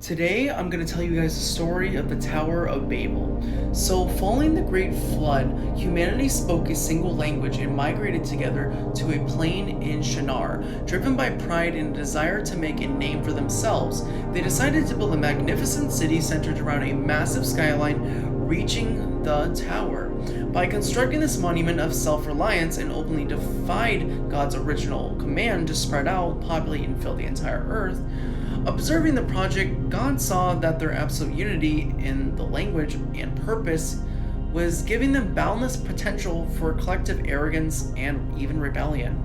Today, I'm going to tell you guys the story of the Tower of Babel. So, following the Great Flood, humanity spoke a single language and migrated together to a plain in Shinar. Driven by pride and a desire to make a name for themselves, they decided to build a magnificent city centered around a massive skyline reaching the tower. By constructing this monument of self-reliance and openly defied God's original command to spread out, populate, and fill the entire earth, observing the project, God saw that their absolute unity in the language and purpose was giving them boundless potential for collective arrogance and even rebellion.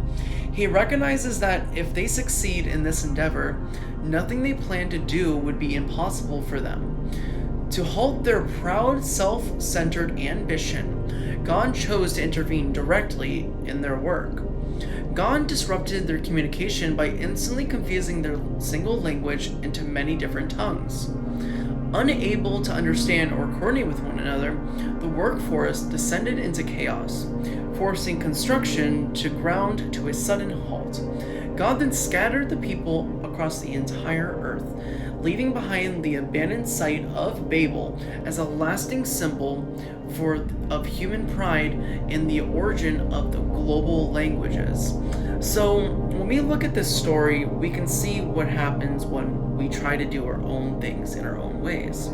He recognizes that if they succeed in this endeavor, nothing they plan to do would be impossible for them. To halt their proud, self-centered ambition, God chose to intervene directly in their work. God disrupted their communication by instantly confusing their single language into many different tongues. Unable to understand or coordinate with one another, the workforce descended into chaos, forcing construction to ground to a sudden halt. God then scattered the people across the entire earth, leaving behind the abandoned site of Babel as a lasting symbol of human pride and the origin of the global languages. So when we look at this story, we can see what happens when we try to do our own things in our own ways.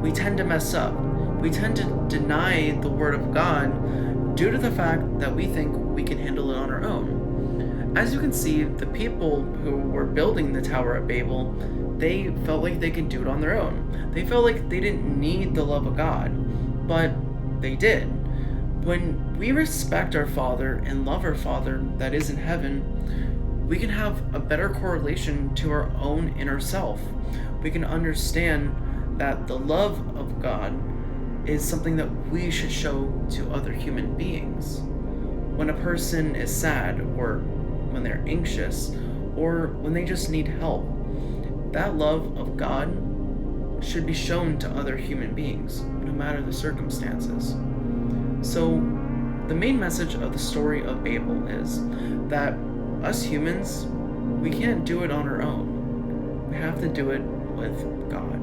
We tend to mess up. We tend to deny the word of God due to the fact that we think we can handle it on our own. As you can see, the people who were building the Tower of Babel, they felt like they could do it on their own. They felt like they didn't need the love of God, but they did. When we respect our Father and love our Father that is in heaven, we can have a better correlation to our own inner self. We can understand that the love of God is something that we should show to other human beings. When a person is sad, or when they're anxious, or when they just need help, that love of God should be shown to other human beings, no matter the circumstances. So, the main message of the story of Babel is that us humans, we can't do it on our own. We have to do it with God.